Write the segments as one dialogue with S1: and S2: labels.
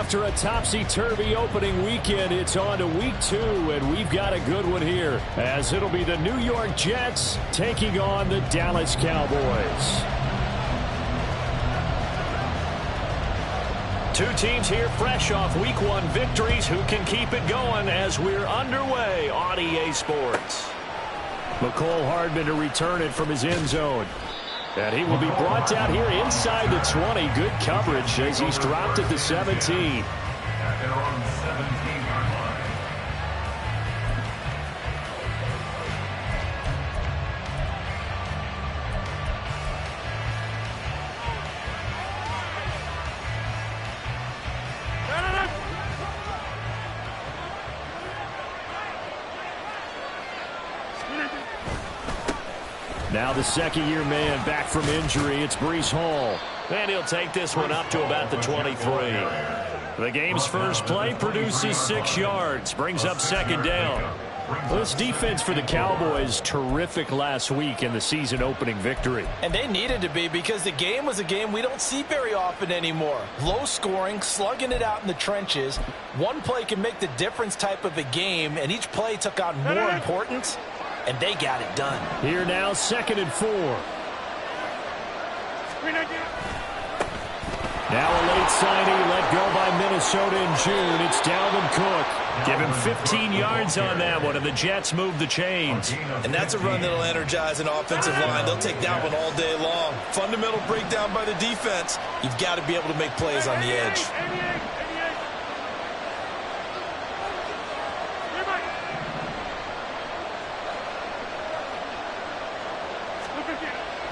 S1: After a topsy-turvy opening weekend, it's on to week 2, and we've got a good one here, as it'll be the New York Jets taking on the Dallas Cowboys. Two teams here fresh off week 1 victories. Who can keep it going as we're underway on EA Sports? McCole Hardman to return it from his end zone. And he will be brought down here inside the 20. Good coverage as he's dropped at the 17. Now the second-year man back from injury. It's Breece Hall. And he'll take this one up to about the 23. The game's first play produces 6 yards. Brings up second down. Well, this defense for the Cowboys, terrific last week in the season-opening victory.
S2: And they needed to be, because the game was a game we don't see very often anymore. Low scoring, slugging it out in the trenches. One play can make the difference type of a game, and each play took on more importance. And they got it done.
S1: Here now, 2nd and 4. Now a late signing let go by Minnesota in June. It's Dalvin Cook. Give him 15 yards on that one, and the Jets move the chains.
S2: And that's a run that'll energize an offensive line. They'll take that one all day long. Fundamental breakdown by the defense. You've got to be able to make plays on the edge.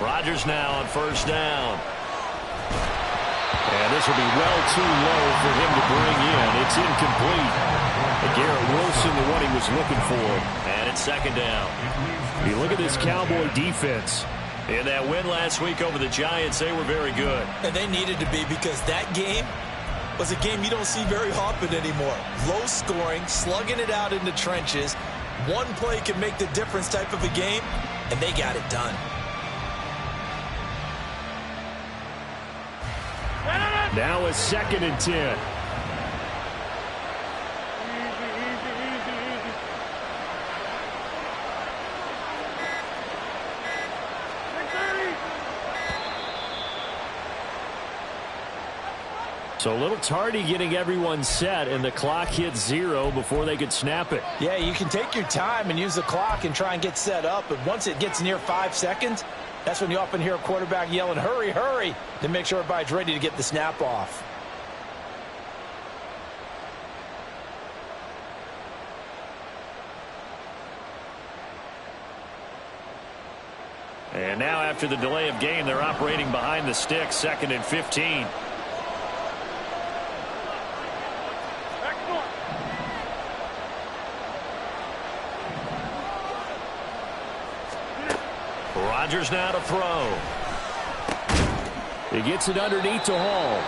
S1: Rodgers now on first down. And this will be well too low for him to bring in. It's incomplete. And Garrett Wilson, the one he was looking for. And it's second down. You look at this Cowboy defense. In that win last week over the Giants, they were very good.
S2: And they needed to be, because that game was a game you don't see very often anymore. Low scoring, slugging it out in the trenches. One play can make the difference type of a game, and they got it done.
S1: Now a 2nd and 10. So a little tardy getting everyone set, and the clock hits 0 before they could snap it.
S2: Yeah, you can take your time and use the clock and try and get set up, but once it gets near 5 seconds, that's when you often hear a quarterback yelling, "Hurry, hurry," to make sure everybody's ready to get the snap off.
S1: And now after the delay of game, they're operating behind the sticks, 2nd and 15. Rodgers now to throw. He gets it underneath to Hall.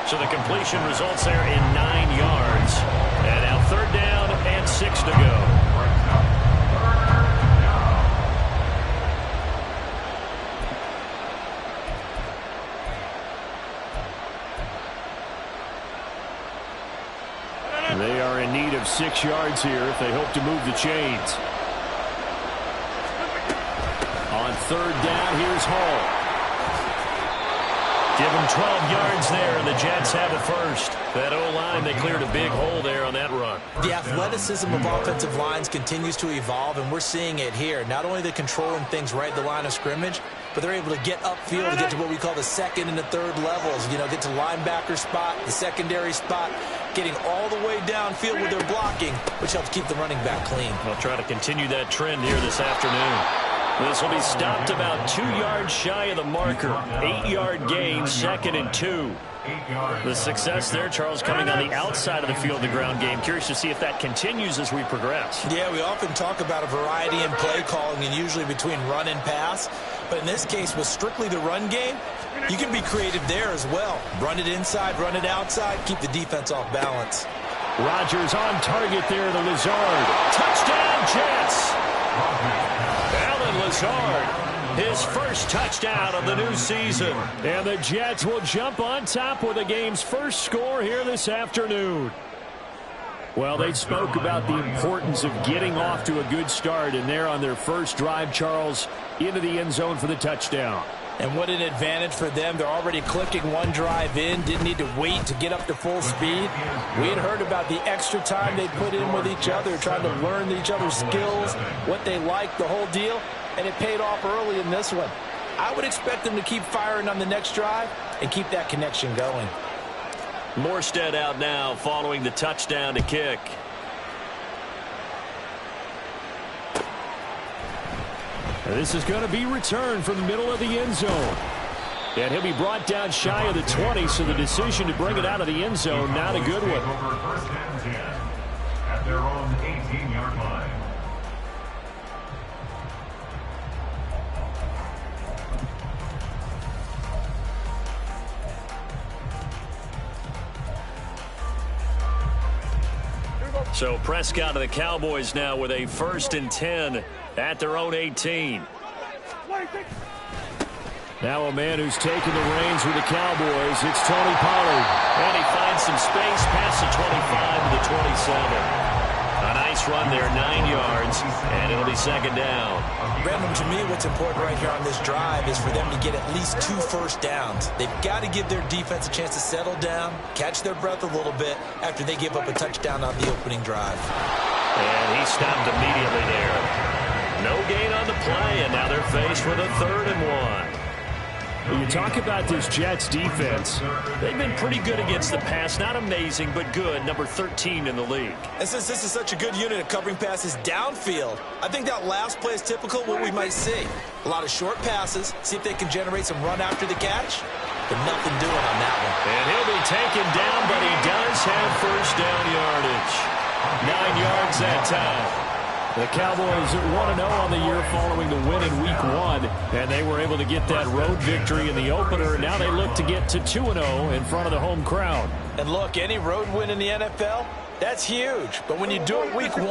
S1: So the completion results there in 9 yards. And now 3rd down and 6 to go. They are in need of 6 yards here if they hope to move the chains. On 3rd down, here's Hall. Give him 12 yards there, and the Jets have a first. That O-line, they cleared a big hole there on that run.
S2: The athleticism of offensive lines continues to evolve, and we're seeing it here. Not only are they controlling things right at the line of scrimmage, but they're able to get upfield to get to what we call the 2nd and the 3rd levels. You know, get to linebacker spot, the secondary spot, getting all the way downfield with their blocking, which helps keep the running back clean.
S1: They'll try to continue that trend here this afternoon. This will be stopped about 2 yards shy of the marker. 8-yard gain, 2nd and 2. The success there, Charles, coming on the outside of the field, the ground game. Curious to see if that continues as we progress.
S2: Yeah, we often talk about a variety in play calling, and usually between run and pass. But in this case, with strictly the run game, you can be creative there as well. Run it inside, run it outside, keep the defense off balance.
S1: Rodgers on target there to Lazard. Touchdown, Jets! Alan Lazard his first touchdown of the new season.
S3: And the Jets will jump on top with the game's first score here this afternoon. Well, they spoke about the importance of getting off to a good start, and they're on their first drive, Charles, into the end zone for the touchdown.
S2: And what an advantage for them. They're already clicking one drive in, didn't need to wait to get up to full speed. We had heard about the extra time they put in with each other, trying to learn each other's skills, what they like, the whole deal, and it paid off early in this one. I would expect them to keep firing on the next drive and keep that connection going.
S1: Morstead out now following the touchdown to kick.
S3: This is going to be returned from the middle of the end zone. And he'll be brought down shy of the 20, so the decision to bring it out of the end zone, not a good one.
S4: First and 10 at their own 18-yard line.
S1: So Prescott of the Cowboys now with a 1st and 10 at their own 18.
S3: Now a man who's taken the reins with the Cowboys, it's Tony Pollard.
S1: And he finds some space past the 25 to the 27. A nice run there, 9 yards, and it'll be second down.
S2: Brandon, to me, what's important right here on this drive is for them to get at least 2 first downs. They've got to give their defense a chance to settle down, catch their breath a little bit after they give up a touchdown on the opening drive.
S1: And he stopped immediately there. No gain on the play, and now they're faced with a 3rd and 1.
S3: You talk about this Jets defense.
S1: They've been pretty good against the pass. Not amazing, but good. Number 13 in the league.
S2: And since this is such a good unit of covering passes downfield, I think that last play is typical of what we might see. A lot of short passes, see if they can generate some run after the catch, but nothing doing on that one.
S1: And he'll be taken down, but he does have first down yardage. 9 yards that time.
S3: The Cowboys 1-0 on the year following the win in Week 1, and they were able to get that road victory in the opener. Now they look to get to 2-0 in front of the home crowd.
S2: And look, any road win in the NFL, that's huge. But when you do it Week 1,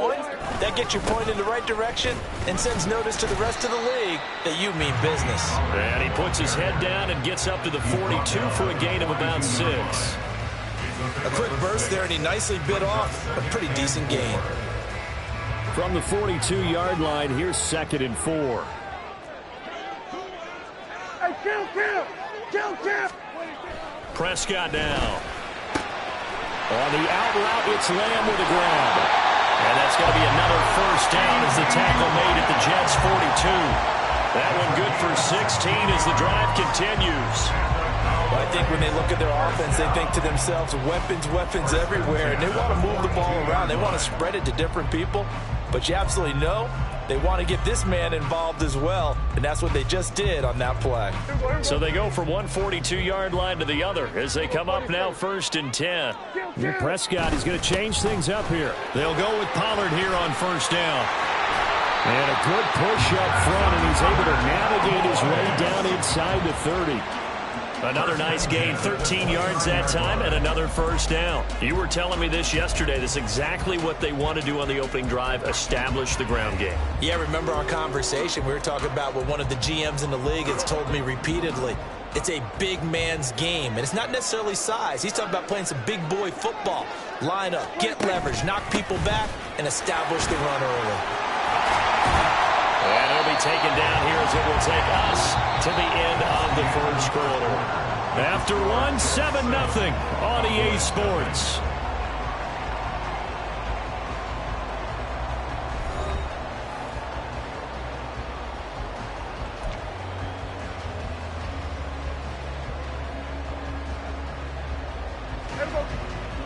S2: that gets you pointed in the right direction and sends notice to the rest of the league that you mean business.
S1: And he puts his head down and gets up to the 42 for a gain of about 6.
S2: A quick burst there, and he nicely bit off a pretty decent gain.
S3: From the 42-yard line, here's 2nd and 4.
S5: Hey, kill.
S1: Prescott now.
S3: On the out route, it's Lamb with a grab.
S1: And that's going to be another first down as the tackle made at the Jets' 42. That one good for 16 as the drive continues.
S2: Well, I think when they look at their offense, they think to themselves, weapons everywhere, and they want to move the ball around. They want to spread it to different people, but you absolutely know they want to get this man involved as well, and that's what they just did on that play.
S1: So they go from one 42-yard line to the other as they come up now 1st and 10.
S3: And Prescott is going to change things up here.
S1: They'll go with Pollard here on first down.
S3: And a good push up front, and he's able to navigate his way down inside the 30.
S1: Another nice gain, 13 yards that time, and another first down. You were telling me this yesterday. This is exactly what they want to do on the opening drive, establish the ground game.
S2: Yeah, remember our conversation? We were talking about what one of the GMs in the league has told me repeatedly. It's a big man's game, and it's not necessarily size. He's talking about playing some big boy football. Line up, get leverage, knock people back, and establish the run early.
S1: And it'll be taken down here as it will take us to the end of the first quarter.
S3: After one, 7-0 on EA Sports.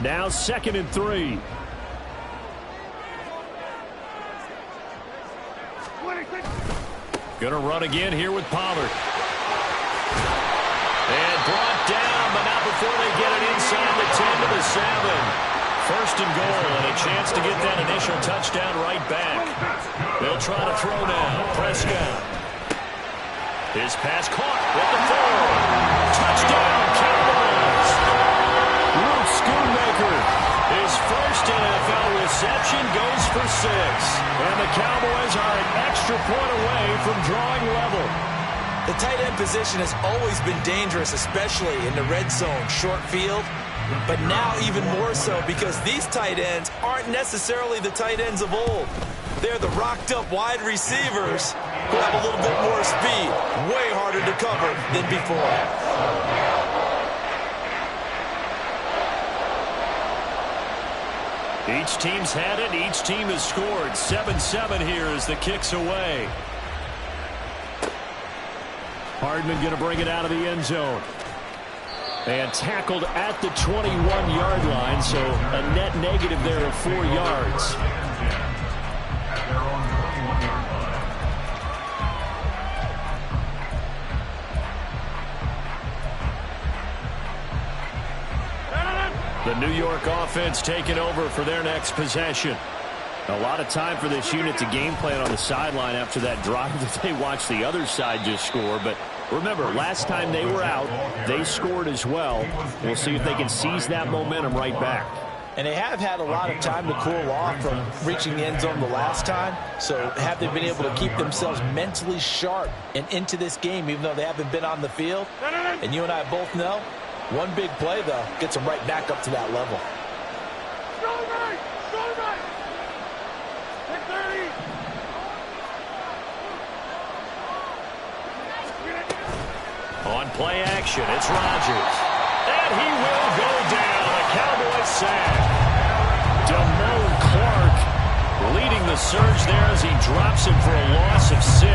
S3: Now 2nd and 3.
S1: Going to run again here with Pollard. And brought down, but not before they get it inside the 10 to the 7. 1st and goal, and a chance to get that initial touchdown right back. They'll try to throw now. Prescott. His pass caught with the 4. Touchdown, Cowboys.
S3: Luke Schoonmaker.
S1: His first NFL reception goes for 6.
S3: And the Cowboys are an extra point away from drawing level.
S2: The tight end position has always been dangerous, especially in the red zone, short field. But now even more so because these tight ends aren't necessarily the tight ends of old. They're the rocked-up wide receivers who have a little bit more speed, way harder to cover than before.
S3: Each team's had it. Each team has scored. 7-7 here as the kick's away. Hardman going to bring it out of the end zone. And tackled at the 21-yard line, so a net negative there of 4 yards. The New York offense taking over for their next possession. A lot of time for this unit to game plan on the sideline after that drive that they watched the other side just score. But remember, last time they were out, they scored as well. We'll see if they can seize that momentum right back.
S2: And they have had a lot of time to cool off from reaching the end zone the last time. So have they been able to keep themselves mentally sharp and into this game, even though they haven't been on the field? And you and I both know, one big play, though, gets them right back up to that level.
S3: On play action, it's Rodgers. And he will go down. A Cowboys sack. Damone Clark leading the surge there as he drops him for a loss of 6.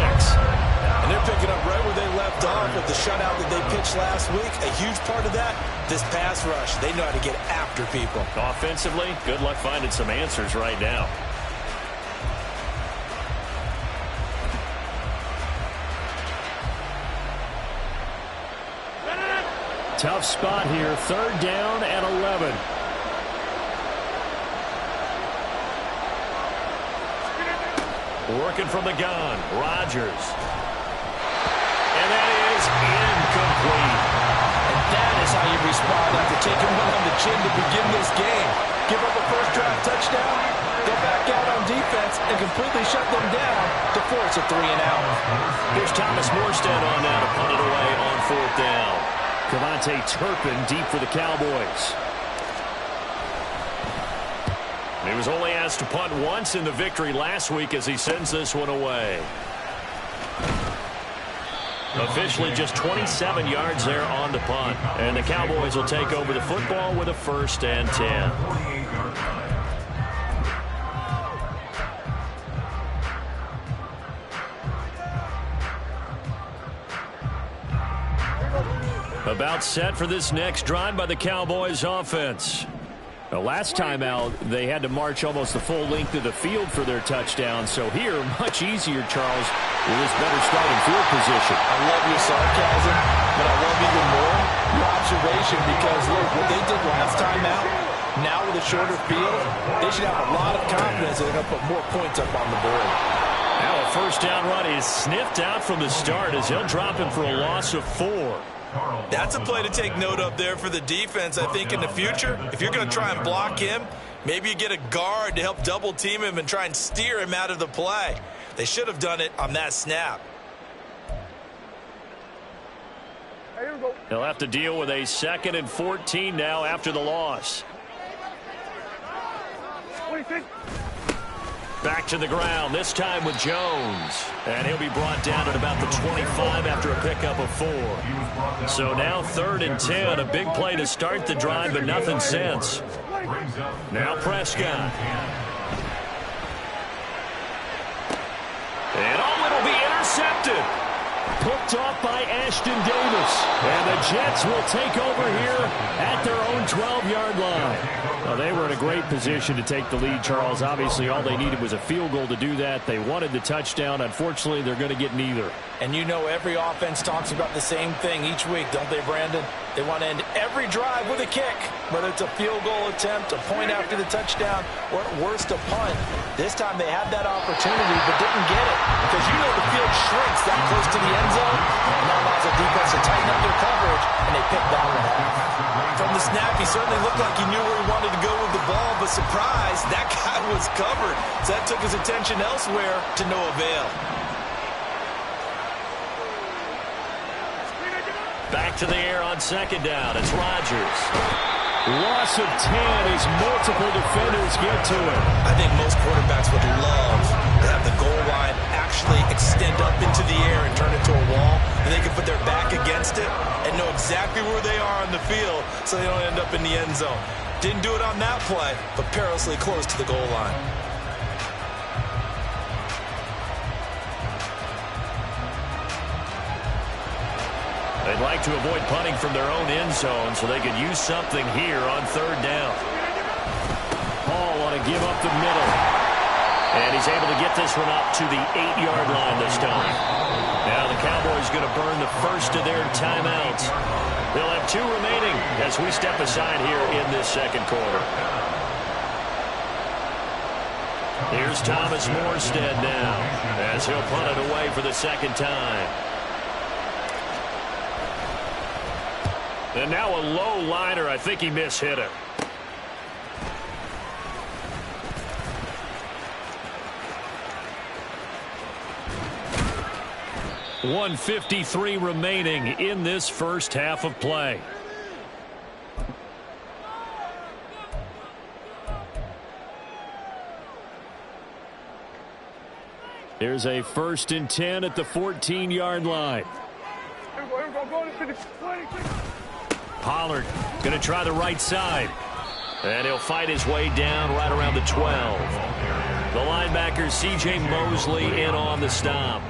S2: And they're picking up right where they left off with the shutout that they pitched last week. A huge part of that, this pass rush. They know how to get after people.
S3: Offensively, good luck finding some answers right now. Tough spot here. 3rd down and 11. Working from the gun. Rodgers. And that is incomplete.
S2: And that is how you respond after taking one on the chin to begin this game. Give up a first drive touchdown, go back out on defense, and completely shut them down to force a 3-and-out.
S3: Here's Thomas Morstead on now to punt it away on 4th down. Cavante Turpin deep for the Cowboys. He was only asked to punt once in the victory last week as he sends this one away. Officially just 27 yards there on the punt. And the Cowboys will take over the football with a 1st and 10. About set for this next drive by the Cowboys offense. The last time out, they had to march almost the full length of the field for their touchdown. So here, much easier, Charles, with this better starting field position.
S2: I love your sarcasm, but I love even more your observation because, look, what they did last time out, now with a shorter field, they should have a lot of confidence that they're going to put more points up on the board.
S3: Now a 1st down run is sniffed out from the start as he'll drop him for a loss of 4.
S2: That's a play to take note of there for the defense. I think in the future, if you're going to try and block him, maybe you get a guard to help double team him and try and steer him out of the play. They should have done it on that snap.
S3: He'll have to deal with a 2nd and 14 now after the loss. Back to the ground, this time with Jones. And he'll be brought down at about the 25 after a pickup of 4. So now 3rd and 10, a big play to start the drive, but nothing since. Now Prescott. And it'll be intercepted. Picked off by Ashton Davis. And the Jets will take over here at their own 12-yard line. Well, they were in a great position to take the lead, Charles. Obviously, all they needed was a field goal to do that. They wanted the touchdown. Unfortunately, they're going to get neither.
S2: And you know every offense talks about the same thing each week, don't they, Brandon? They want to end every drive with a kick, whether it's a field goal attempt, a point after the touchdown, or at worst, a punt. This time they had that opportunity but didn't get it because you know the field shrinks that close to the end zone, and that allows the defense to tighten up their coverage, and they picked that one off. From the snap, he certainly looked like he knew where he wanted to go with the ball, but surprise, that guy was covered. So that took his attention elsewhere to no avail.
S1: back to the air on second down. It's Rodgers.
S3: Loss of 10 as multiple defenders get to it.
S2: I think most quarterbacks would love to have the goal line actually extend up into the air and turn into a wall, and they can put their back against it and know exactly where they are on the field so they don't end up in the end zone. Didn't do it on that play, but perilously close to the goal line.
S1: They'd like to avoid punting from their own end zone so they could use something here on third down.
S3: Paul want to give up the middle.
S1: And he's able to get this one up to the 8-yard line this time. Now the Cowboys going to burn the first of their timeouts. They'll have 2 remaining as we step aside here in this second quarter. Here's Thomas Morstead now as he'll punt it away for the second time. And now a low liner. I think he mishit it. .153 remaining in this first half of play.
S3: Here's a 1st and 10 at the 14-yard line.
S1: Pollard going to try the right side. And he'll fight his way down right around the 12. The linebacker, C.J. Mosley, in on the stop.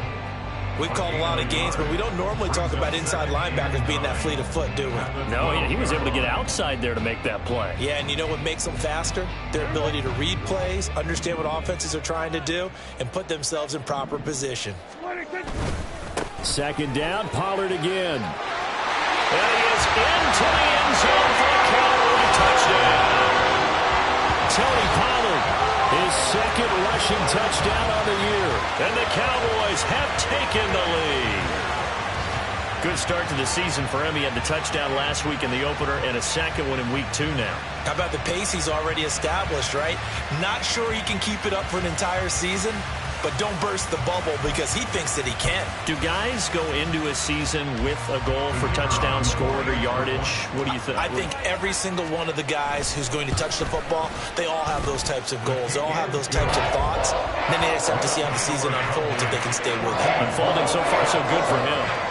S2: We've called a lot of games, but we don't normally talk about inside linebackers being that fleet of foot, do we?
S1: No, he was able to get outside there to make that play.
S2: Yeah, and you know what makes them faster? Their ability to read plays, understand what offenses are trying to do, and put themselves in proper position.
S3: Second down, Pollard again.
S1: And he is into the end zone for a Cowboy touchdown.
S3: Tony Pollard, his second rushing touchdown on the year.
S1: And the Cowboys have taken the lead. Good start to the season for him. He had the touchdown last week in the opener and a second one in week 2 now.
S2: How about the pace he's already established, right? Not sure he can keep it up for an entire season, but don't burst the bubble because he thinks that he can.
S1: Do guys go into a season with a goal for touchdown scored or yardage? What do you think?
S2: I think every single one of the guys who's going to touch the football, they all have those types of goals. They all have those types of thoughts. Then they just have to see how the season unfolds if they can stay with it.
S1: Unfolding so far so good for him.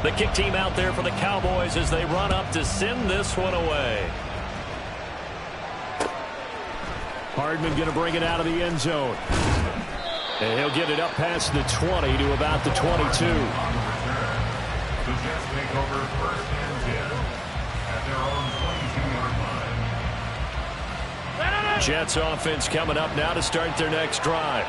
S1: The kick team out there for the Cowboys as they run up to send this one away.
S3: Hardman going to bring it out of the end zone. And he'll get it up past the 20 to about the 22.
S4: The Jets take over 1st and 10 at their own 22-yard line.
S3: Jets offense coming up now to start their next drive.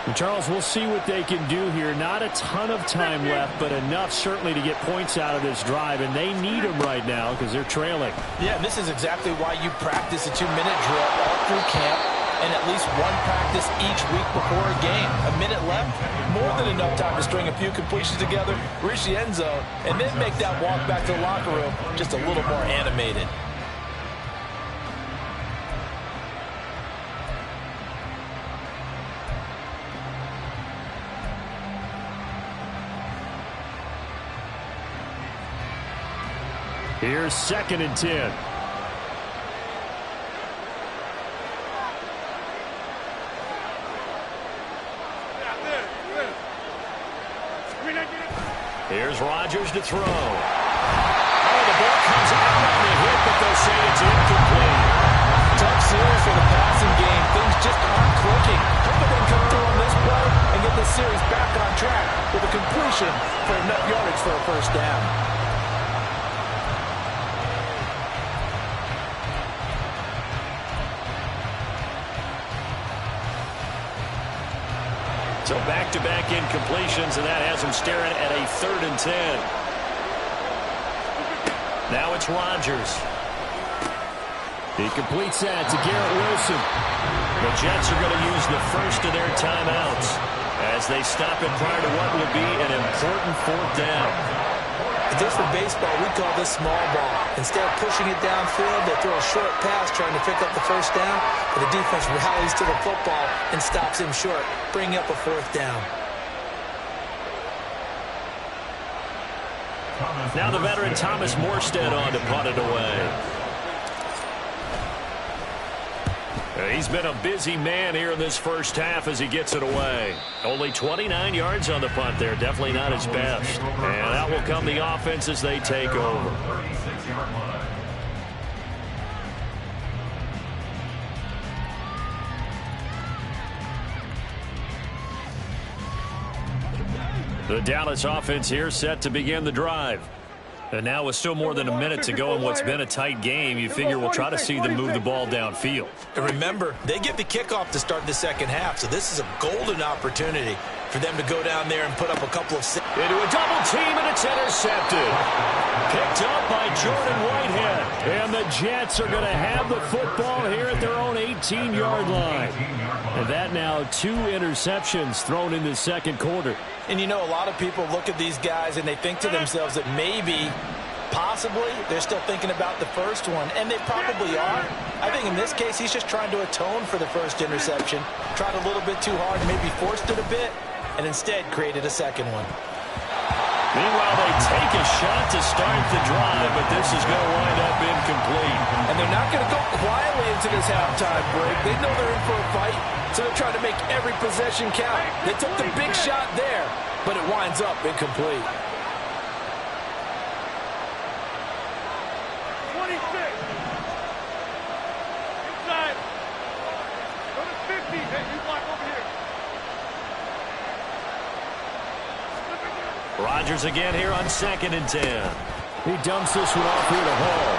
S3: And Charles, we'll see what they can do here. Not a ton of time left, but enough certainly to get points out of this drive, and they need them right now because they're trailing.
S2: Yeah, and this is exactly why you practice a 2-minute drill all through camp and at least one practice each week before a game. A minute left, more than enough time to string a few completions together, reach the end zone, and then make that walk back to the locker room just a little more animated.
S3: Here's 2nd and 10.
S1: Here's Rodgers to throw. Oh, the ball comes out on the hit, but they'll say it's incomplete.
S2: Tough series for the passing game. Things just aren't clicking. But then come through on this play and get the series back on track with a completion for enough yardage for a first down.
S1: So back-to-back incompletions, and that has him staring at a 3rd and 10. Now it's Rodgers.
S3: He completes that to Garrett Wilson.
S1: The Jets are going to use the first of their timeouts as they stop it prior to what will be an important fourth down.
S2: Just for baseball, we call this small ball. Instead of pushing it downfield, they throw a short pass trying to pick up the first down, but the defense rallies to the football and stops him short, bringing up a fourth down.
S1: Now the veteran Thomas Morstead on to punt it away. He's been a busy man here in this first half as he gets it away. Only 29 yards on the punt there. Definitely not his best. And that will come the offense as they take over. The Dallas offense here set to begin the drive. And now with still more than a minute to go in what's been a tight game, you figure we'll try to see them move the ball downfield.
S2: And remember, they get the kickoff to start the second half, so this is a golden opportunity for them to go down there and put up a couple of...
S3: Into a double team, and it's intercepted. Picked up by Jordan Whitehead. And the Jets are going to have the football here at their own 18-yard line. And that now 2 interceptions thrown in the second quarter.
S2: And you know, a lot of people look at these guys and they think to themselves that maybe, possibly, they're still thinking about the first one. And they probably are. I think in this case, he's just trying to atone for the first interception. Tried a little bit too hard, maybe forced it a bit, and instead created a second one.
S3: Meanwhile, they take a shot to start the drive, but this is going to wind up incomplete.
S6: And they're not going to go quietly into this halftime break. They know they're in for a fight, so they're trying to make every possession count. They took the big shot there, but it winds up incomplete.
S5: 26. Inside. Go to 50. Hey, you block over here.
S1: Rodgers again here on 2nd and 10.
S3: He dumps this one off here to Hall.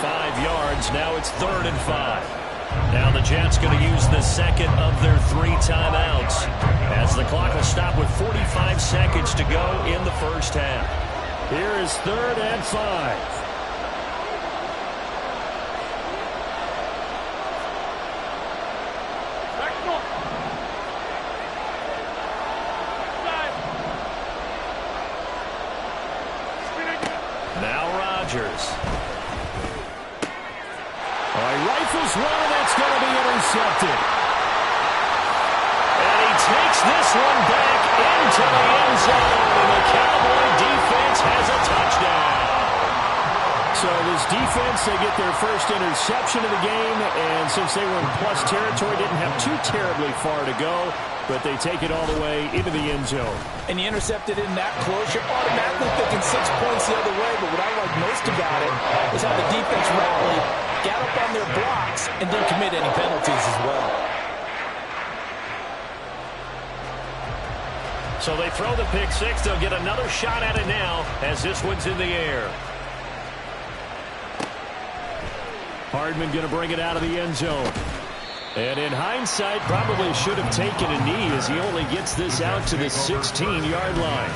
S1: 5 yards. Now it's 3rd and 5. Now the Jets going to use the second of their 3 timeouts as the clock will stop with 45 seconds to go in the first half.
S3: Here is 3rd and 5.
S1: Now Rodgers.
S3: He rifles one, and that's going to be intercepted.
S1: And he takes this one back into the end zone, and the Cowboy defense has a touchdown.
S3: So this defense, they get their first interception of the game, and since they were in plus territory, didn't have too terribly far to go, but they take it all the way into the end zone.
S2: And you intercepted in that close, you're automatically thinking 6 points the other way, but what I like most about it is how the defense rallied, got up on their blocks, and didn't commit any penalties as well.
S1: So they throw the pick six. They'll get another shot at it now as this one's in the air.
S3: Hardman going to bring it out of the end zone. And in hindsight, probably should have taken a knee as he only gets this out to the 16-yard line.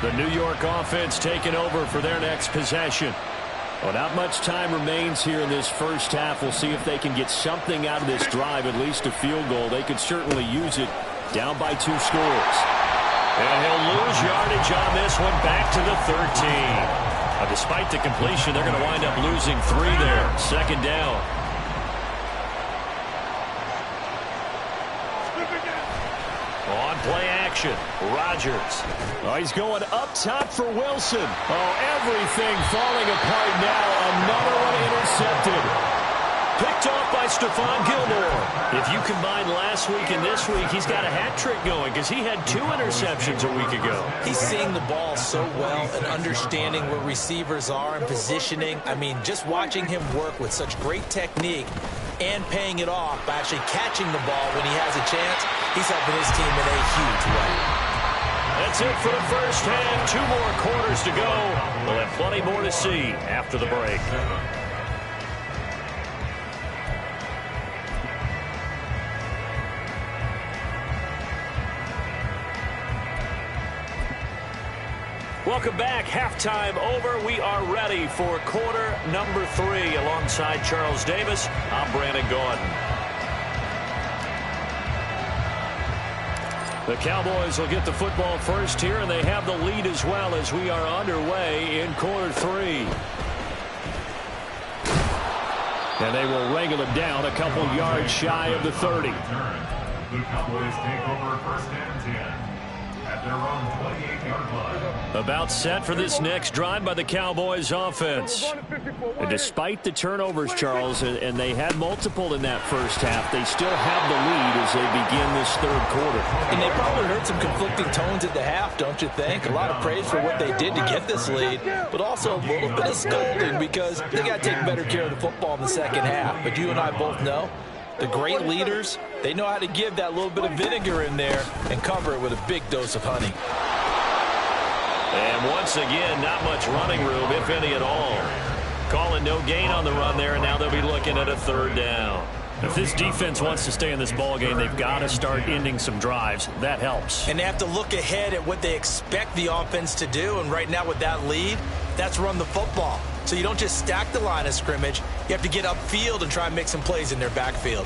S3: The New York offense taking over for their next possession. Well, not much time remains here in this first half. We'll see if they can get something out of this drive, at least a field goal. They could certainly use it down by 2 scores.
S1: And he'll lose yardage on this one back to the 13. Despite the completion, they're going to wind up losing 3 there. 2nd down. On play action, Rodgers.
S3: Oh, he's going up top for Wilson. Oh, everything falling apart now. Another one intercepted.
S1: Picked off by Stephon Gilmore. If you combine last week and this week, he's got a hat trick going because he had 2 interceptions a week ago.
S2: He's seeing the ball so well and understanding where receivers are and positioning. I mean, just watching him work with such great technique and paying it off by actually catching the ball when he has a chance, he's helping his team in a huge way.
S1: That's it for the first half. 2 more quarters to go. We'll have plenty more to see after the break. Welcome back. Halftime over. We are ready for quarter number 3. Alongside Charles Davis, I'm Brandon Gordon. The Cowboys will get the football first here, and they have the lead as well as we are underway in quarter 3. And they will wrangle it down a couple yards shy of the 30.
S4: The Cowboys take over first and 10 at their own 28-yard line.
S1: About set for this next drive by the Cowboys offense. And despite the turnovers, Charles, and they had multiple in that first half, they still have the lead as they begin this third quarter.
S2: And they probably heard some conflicting tones at the half, don't you think? A lot of praise for what they did to get this lead, but also a little bit of scolding because they got to take better care of the football in the second half. But you and I both know the great leaders, they know how to give that little bit of vinegar in there and cover it with a big dose of honey.
S1: And once again, not much running room, if any at all. Calling no gain on the run there, and now they'll be looking at a third down. If this defense wants to stay in this ball game, they've got to start ending some drives. That helps.
S2: And they have to look ahead at what they expect the offense to do. And right now with that lead, that's run the football. So you don't just stack the line of scrimmage. You have to get upfield and try and make some plays in their backfield.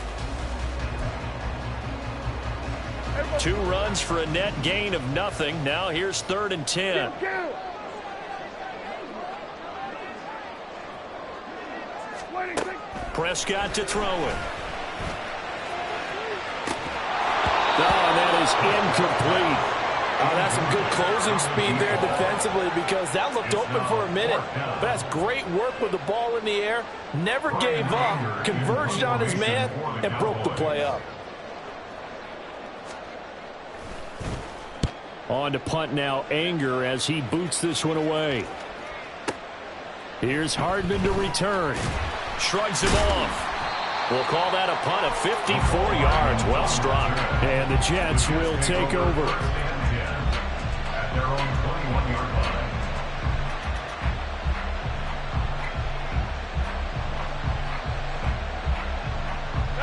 S1: 2 runs for a net gain of nothing. Now here's 3rd and 10. Prescott to throw it.
S3: Oh, that is incomplete.
S6: Oh, that's some good closing speed there defensively because that looked open for a minute. But that's great work with the ball in the air. Never gave up, converged on his man, and broke the play up.
S3: On to punt now, Anger, as he boots this one away. Here's Hardman to return.
S1: Shrugs him off. We'll call that a punt of 54 yards. Well struck.
S3: And the Jets will take over.
S4: At their own 21-yard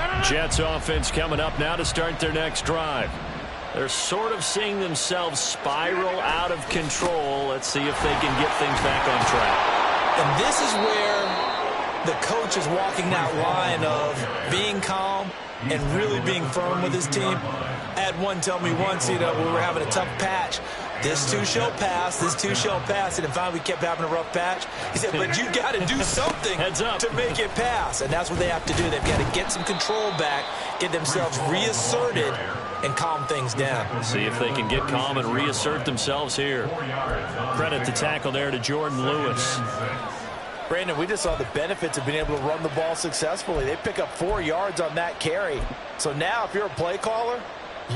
S4: line.
S1: Jets offense coming up now to start their next drive. They're sort of seeing themselves spiral out of control. Let's see if they can get things back on track.
S2: And this is where the coach is walking that line of being calm and really being firm with his team. I had one tell me once, we were having a tough patch. This too shall pass, this too shall pass. And finally we kept having a rough patch. He said, but you got to do something to make it pass. And that's what they have to do. They've got to get some control back, get themselves reasserted, and calm things down.
S1: See if they can get calm and reassert themselves here. Credit the tackle there to Jordan Lewis.
S6: Brandon, we just saw the benefits of being able to run the ball successfully. They pick up 4 yards on that carry. So now if you're a play caller,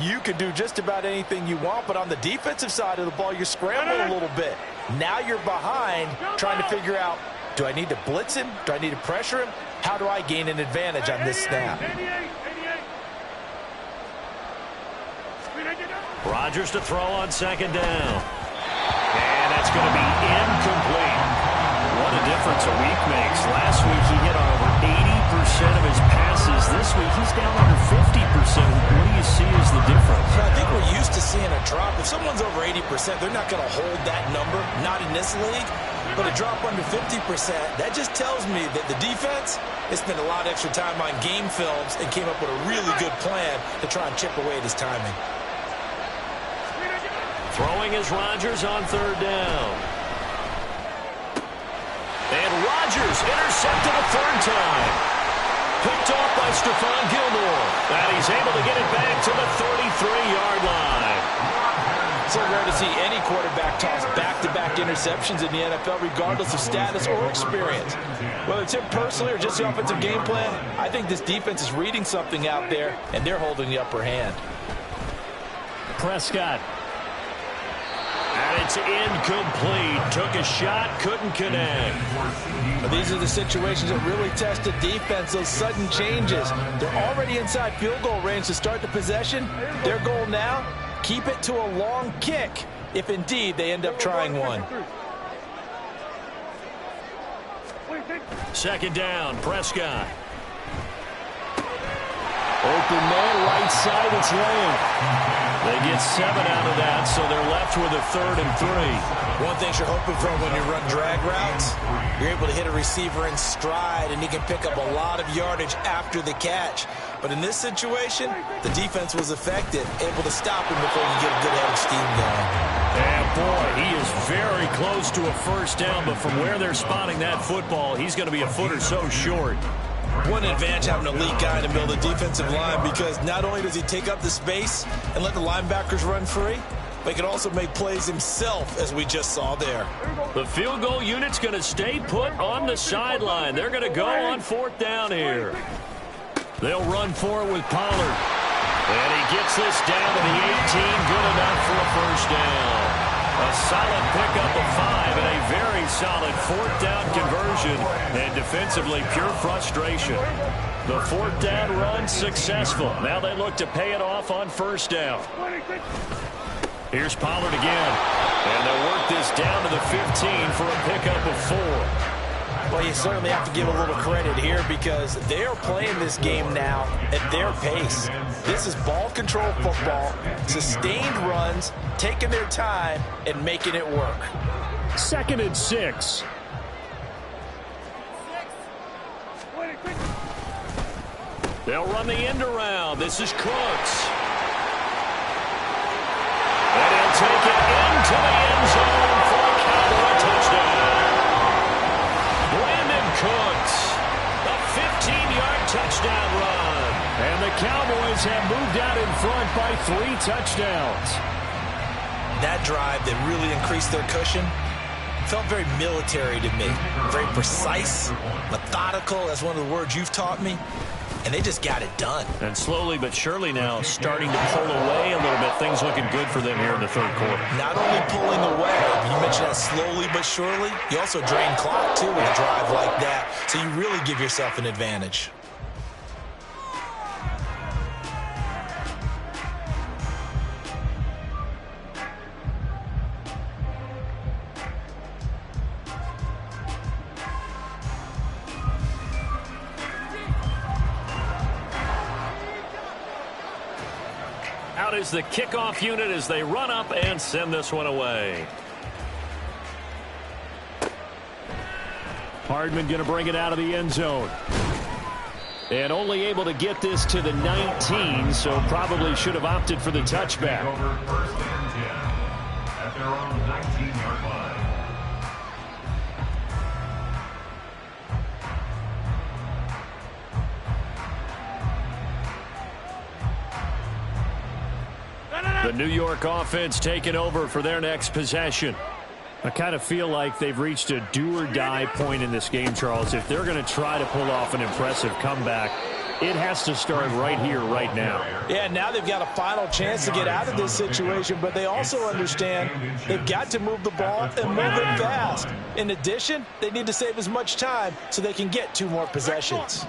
S6: you can do just about anything you want. But on the defensive side of the ball, you're scrambling a little bit. Now you're behind trying to figure out, do I need to blitz him? Do I need to pressure him? How do I gain an advantage on this snap?
S1: Rodgers to throw on 2nd down. And that's going to be incomplete. What a difference a week makes. Last week he hit on over 80% of his passes. This week he's down under 50%. What do you see as the difference?
S2: I think we're used to seeing a drop. If someone's over 80%, they're not going to hold that number, not in this league. But a drop under 50%, that just tells me that the defense has spent a lot of extra time on game films and came up with a really good plan to try and chip away at his timing.
S1: Throwing is Rodgers on 3rd down. And Rodgers intercepted a 3rd time. Picked off by Stephon Gilmore. And he's able to get it back to the 33-yard line.
S6: So rare to see any quarterback toss back-to-back interceptions in the NFL, regardless of status or experience. Whether it's him personally or just the offensive game plan, I think this defense is reading something out there, and they're holding the upper hand.
S3: Prescott.
S1: And it's incomplete. Took a shot, couldn't connect.
S6: But these are the situations that really test the defense, those sudden changes. They're already inside field goal range to start the possession. Their goal now, keep it to a long kick, if indeed they end up trying one.
S1: 2nd down, Prescott.
S3: Open man, right side, it's laying.
S1: They get 7 out of that, so they're left with a 3rd and 3.
S2: One thing you're hoping for when you run drag routes, you're able to hit a receiver in stride, and he can pick up a lot of yardage after the catch. But in this situation, the defense was effective, able to stop him before you get a good head of steam going.
S1: And boy, he is very close to a first down, but from where they're spotting that football, he's going to be a foot or so short.
S2: What an advantage having an elite guy in the middle of the defensive line, because not only does he take up the space and let the linebackers run free, but he can also make plays himself, as we just saw there.
S1: The field goal unit's going to stay put on the sideline. They're going to go on 4th down here. They'll run for it with Pollard. And he gets this down to the 18, good enough for a first down. A solid pickup of 5 and a very solid 4th down conversion. And defensively, pure frustration. The 4th down run successful. Now they look to pay it off on first down. Here's Pollard again. And they'll work this down to the 15 for a pickup of 4.
S2: Well, you certainly have to give a little credit here, because they are playing this game now at their pace. This is ball control football, sustained runs, taking their time, and making it work.
S3: 2nd and 6.
S1: They'll run the end around. This is Cooks. And he'll take it into the end zone for a Cowboy touchdown. Cooks, a 15-yard touchdown run.
S3: And the Cowboys have moved out in front by 3 touchdowns.
S2: That drive that really increased their cushion felt very military to me. Very precise, methodical, that's one of the words you've taught me. And they just got it done.
S1: And slowly but surely now starting to pull away a little bit. Things looking good for them here in the 3rd quarter.
S2: Not only pulling away, you mentioned that slowly but surely, you also drain clock too with a drive like that. So you really give yourself an advantage.
S1: Out is the kickoff unit as they run up and send this one away.
S3: Hardman going to bring it out of the end zone. And only able to get this to the 19, so probably should have opted for the touchback.
S4: Over 1st and 10 at their own 19-yard line.
S1: The New York offense taking over for their next possession.
S3: I kind of feel like they've reached a do-or-die point in this game, Charles. If they're going to try to pull off an impressive comeback, it has to start right here, right now.
S2: Yeah, now they've got a final chance to get out of this situation, but they also understand they've got to move the ball and move it fast. In addition, they need to save as much time so they can get 2 more possessions.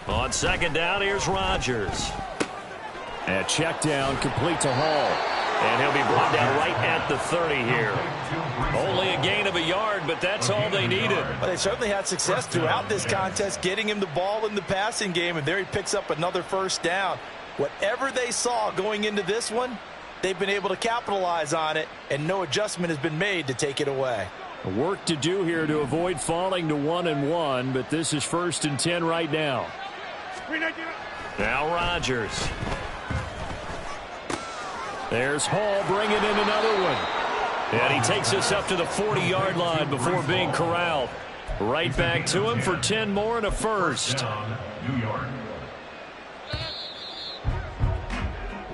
S1: On 2nd down, here's Rodgers.
S3: And check down, complete to Hall.
S1: And he'll be brought down right at the 30 here. Only a gain of a yard, but that's all they needed.
S6: Well, they certainly had success throughout this contest, getting him the ball in the passing game, and there he picks up another first down. Whatever they saw going into this one, they've been able to capitalize on it, and no adjustment has been made to take it away.
S3: Work to do here to avoid falling to 1-1, but this is 1st and 10 right now.
S1: Now Rodgers.
S3: There's Hall bringing in another one.
S1: And he takes us up to the 40-yard line before being corralled. Right back to him for 10 more and a first.
S4: New York.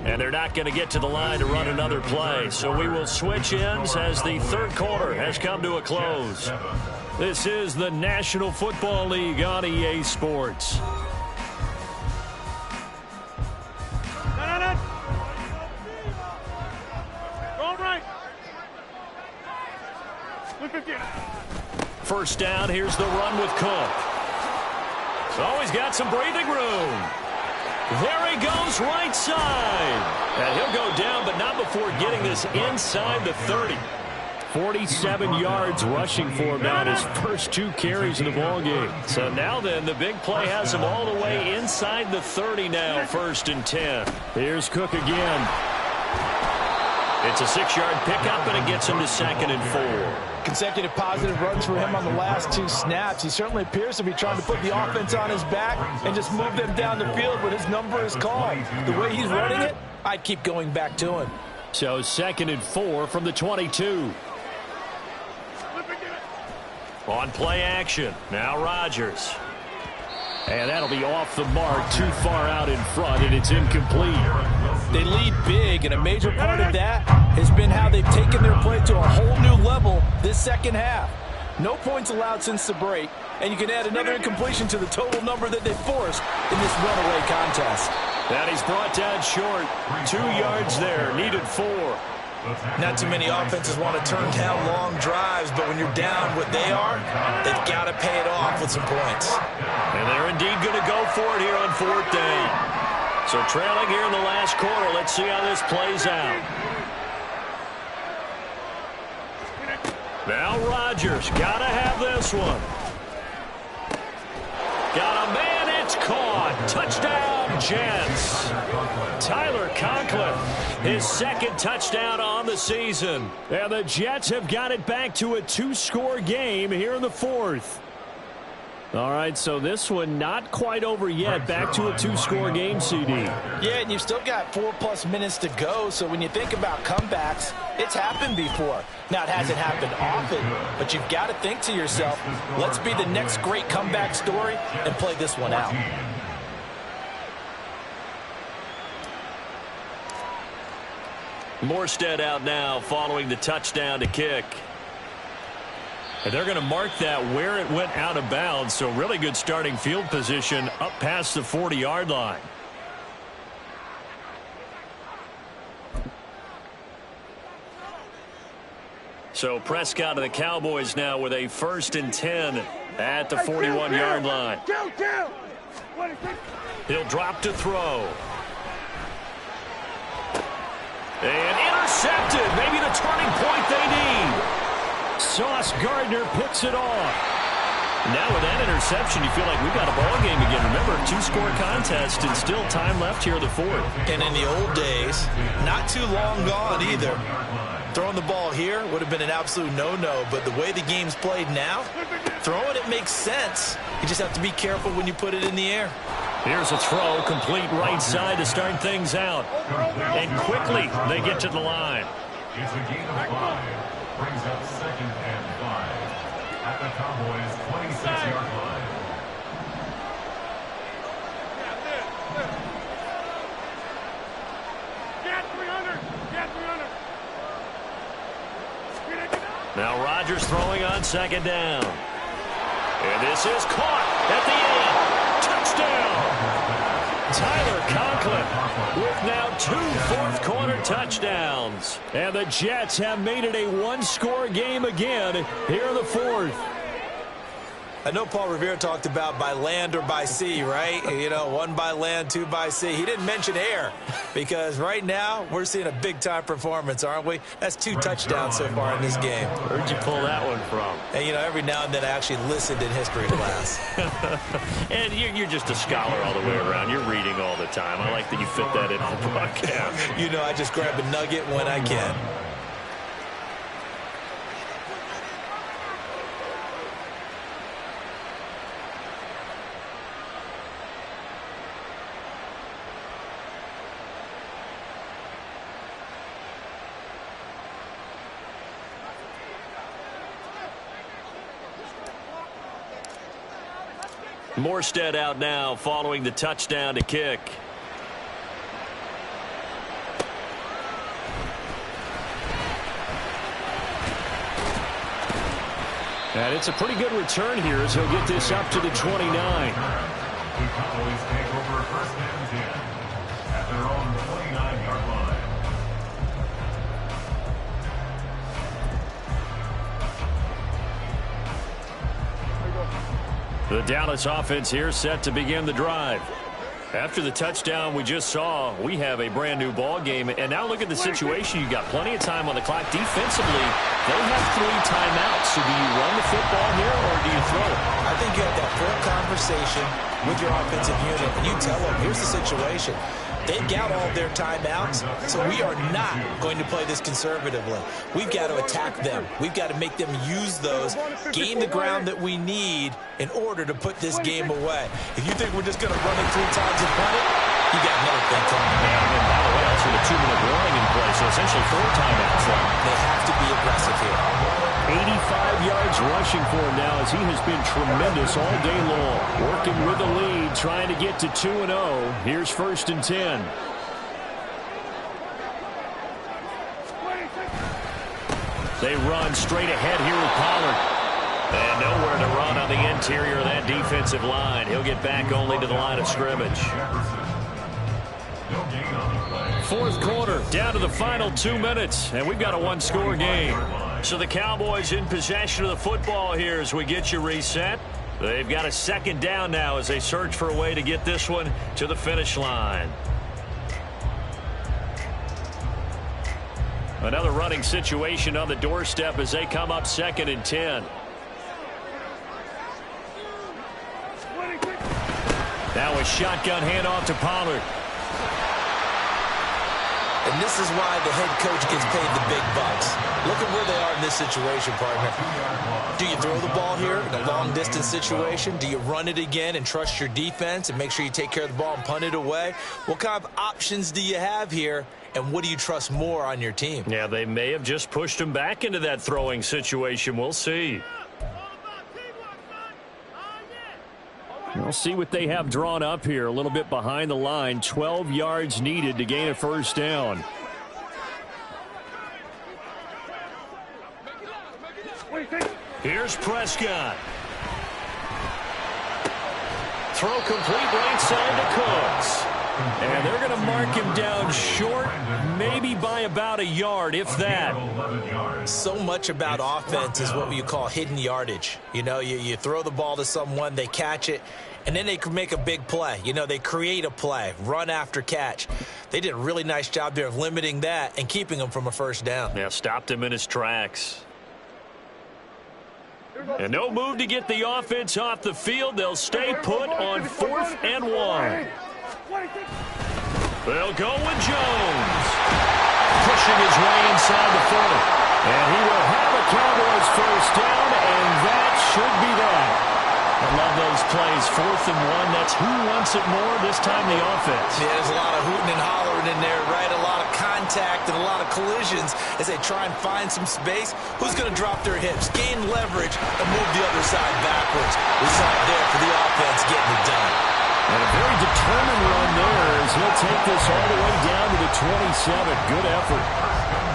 S1: And they're not going to get to the line to run another play. So we will switch ends as the 3rd quarter has come to a close. This is the National Football League on EA Sports. First down, here's the run with Cook. So he's got some breathing room. There he goes, right side. And he'll go down, but not before getting this inside the 30.
S3: 47 yards rushing for him now in his first 2 carries in the ballgame.
S1: So now then, the big play has him all the way inside the 30 now, 1st and 10.
S3: Here's Cook again.
S1: It's a 6-yard pickup, and it gets him to 2nd and 4.
S6: Consecutive positive runs for him on the last 2 snaps. He certainly appears to be trying to put the offense on his back and just move them down the field when his number is called. The way he's running it, I'd keep going back to him.
S3: So 2nd and 4 from the 22.
S1: On play action, now Rodgers.
S3: And that'll be off the mark, too far out in front, and it's incomplete.
S6: They lead big, and a major part of that has been how they've taken their play to a whole new level this second half. No points allowed since the break, and you can add another incompletion to the total number that they forced in this runaway contest.
S1: And he's brought down short. 2 yards there, needed 4.
S2: Not too many offenses want to turn down long drives, but when you're down what they are, they've got to pay it off with some points.
S1: And they're indeed going to go for it here on 4th down. So trailing here in the last quarter. Let's see how this plays out. Now Rodgers, got to have this one. Got a man, it's caught. Touchdown, Jets. Tyler Conklin, his 2nd touchdown on the season.
S3: And the Jets have got it back to a 2-score game here in the 4th. All right, so this one not quite over yet. Back to a 2-score game, CD.
S6: Yeah, and you've still got 4+ minutes to go, so when you think about comebacks, it's happened before. Now, it hasn't happened often, but you've got to think to yourself, let's be the next great comeback story and play this one out.
S1: Morstead out now following the touchdown to kick. And they're going to mark that where it went out of bounds, so really good starting field position up past the 40-yard line. So Prescott of the Cowboys now with a 1st and 10 at the 41-yard line. He'll drop to throw. And intercepted. Maybe the turning point they need.
S3: Sauce Gardner picks it off.
S1: Now with that interception, you feel like we've got a ball game again. Remember, 2-score contest and still time left here in the 4th.
S2: And in the old days, not too long gone either. Throwing the ball here would have been an absolute no-no, but the way the game's played now, throwing it makes sense. You just have to be careful when you put it in the air.
S1: Here's a throw, complete right side to start things out. And quickly, they get to the line.
S4: It's a gain of 5. Brings up 2nd and 5 at the Cowboys 26-yard line.
S1: Now Rodgers throwing on 2nd down. And this is caught at the 8. Touchdown! Tyler Conklin with now 2 fourth-quarter touchdowns.
S3: And the Jets have made it a 1-score game again here in the 4th.
S2: I know Paul Revere talked about by land or by sea, right? You know, 1 by land, 2 by sea. He didn't mention air because right now we're seeing a big-time performance, aren't we? That's 2 touchdowns so far in this game.
S1: Where'd you pull that one from?
S2: And, you know, every now and then I actually listened in history class.
S1: And you're just a scholar all the way around. You're reading all the time. I like that you fit that in the broadcast.
S2: You know, I just grab a nugget when I can.
S1: Morstead out now following the touchdown to kick.
S3: And it's a pretty good return here as he'll get this up to the 29.
S4: The Cowboys take over 1st and 10 at their own 29-yard line.
S1: The Dallas offense here set to begin the drive.
S3: After the touchdown we just saw, we have a brand new ball game. And now look at the situation. You got plenty of time on the clock. Defensively, they have 3 timeouts. So do you run the football here or do you throw it?
S2: I think you have that full conversation with your offensive unit, and you tell them, here's the situation. They've got all their timeouts, so we are not going to play this conservatively. We've got to attack them. We've got to make them use those, gain the ground that we need in order to put this game away. If you think we're just going to run it 3 times and punt it, you got another thing coming.
S3: And by the way, that's with a 2-minute warning in play, so essentially 4 timeouts left.
S2: They have to be aggressive here.
S3: 85 yards rushing for him now as he has been tremendous all day long. Working with the lead, trying to get to 2-0. Here's 1st and 10. They run straight ahead here with Pollard. And nowhere to run on the interior of that defensive line. He'll get back only to the line of scrimmage. 4th quarter, down to the final 2 minutes, and we've got a 1-score game. So the Cowboys in possession of the football here as we get you reset. They've got a 2nd down now as they search for a way to get this one to the finish line. Another running situation on the doorstep as they come up 2nd and 10. Now a shotgun handoff to Pollard.
S2: And this is why the head coach gets paid the big bucks. Look at where they are in this situation, partner. Do you throw the ball here in a long-distance situation? Do you run it again and trust your defense and make sure you take care of the ball and punt it away? What kind of options do you have here, and what do you trust more on your team?
S3: Yeah, they may have just pushed him back into that throwing situation. We'll see. We'll see what they have drawn up here. A little bit behind the line. 12 yards needed to gain a 1st down. Here's Prescott. Throw complete right side to Cooks. And they're going to mark him down short, maybe by about a yard, if that.
S2: So much about offense is what you call hidden yardage. You know, you throw the ball to someone, they catch it, and then they can make a big play. You know, they create a play, run after catch. They did a really nice job there of limiting that and keeping him from a 1st down.
S3: Yeah, stopped him in his tracks. And no move to get the offense off the field. They'll stay put on 4th and 1. They'll go with Jones. Pushing his way inside the 40. And he will have a Cowboys 1st down, and that should be that. I love those plays. 4th and 1. That's who wants it more, this time the offense.
S2: Yeah, there's a lot of hooting and hollering in there, right? A lot of contact and a lot of collisions as they try and find some space. Who's going to drop their hips, gain leverage, and move the other side backwards? We saw it there for the offense getting it done.
S3: And a very determined run there as he'll take this all the way down to the 27. Good effort.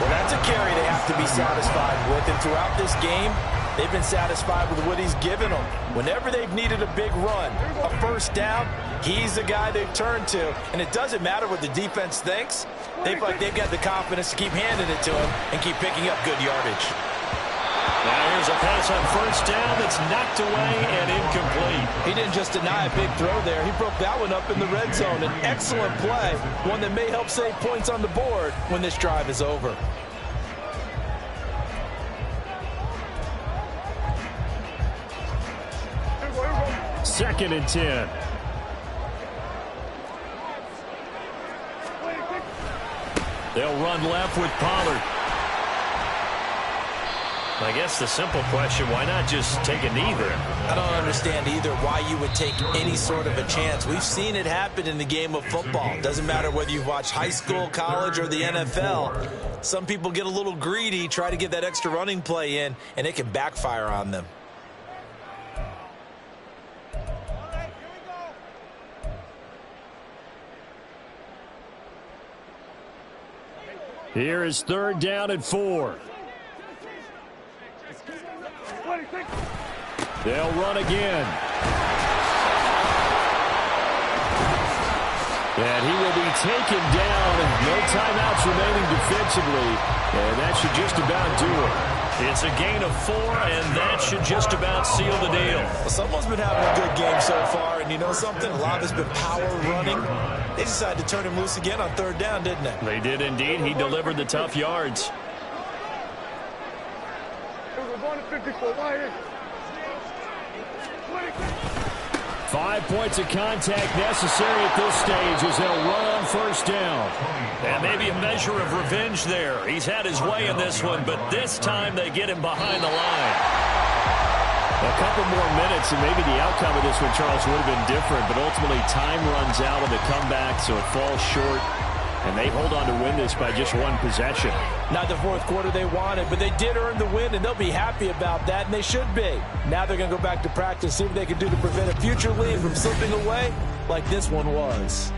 S6: Well, that's a carry they have to be satisfied with. And throughout this game, they've been satisfied with what he's given them. Whenever they've needed a big run, a 1st down, he's the guy they've turned to. And it doesn't matter what the defense thinks. They've got the confidence to keep handing it to him and keep picking up good yardage.
S3: Now here's a pass on 1st down that's knocked away and incomplete.
S2: He didn't just deny a big throw there. He broke that one up in the red zone. An excellent play, one that may help save points on the board when this drive is over.
S3: Second and 10. They'll run left with Pollard. I guess the simple question, why not just take a knee there?
S2: I don't understand either why you would take any sort of a chance. We've seen it happen in the game of football. Doesn't matter whether you've watched high school, college, or the NFL. Some people get a little greedy, try to get that extra running play in, and it can backfire on them.
S3: Here is 3rd down and 4. They'll run again. And he will be taken down. No timeouts remaining defensively. And that should just about do it.
S1: It's a gain of 4, and that should just about seal the deal.
S2: Well, someone's been having a good game so far, and you know something? A lot of it's been power running. They decided to turn him loose again on 3rd down, didn't they?
S1: They did indeed. He delivered the tough yards.
S5: We're going to 54. Why here?
S3: 5 points of contact necessary at this stage as they'll run on 1st down.
S1: And maybe a measure of revenge there. He's had his way in this one, but this time they get him behind the line.
S3: A couple more minutes, and maybe the outcome of this one, Charles, would have been different, but ultimately time runs out on the comeback, so it falls short, and they hold on to win this by just 1 possession.
S2: Not the 4th quarter they wanted, but they did earn the win, and they'll be happy about that, and they should be. Now they're going to go back to practice, see what they can do to prevent a future lead from slipping away like this one was.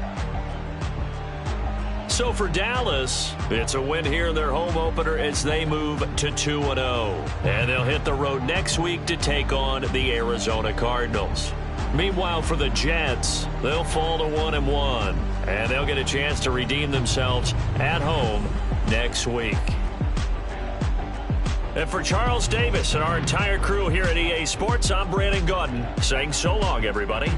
S1: So for Dallas, it's a win here in their home opener as they move to 2-0. And they'll hit the road next week to take on the Arizona Cardinals. Meanwhile, for the Jets, they'll fall to 1-1. And they'll get a chance to redeem themselves at home next week. And for Charles Davis and our entire crew here at EA Sports, I'm Brandon Gaudin saying so long, everybody.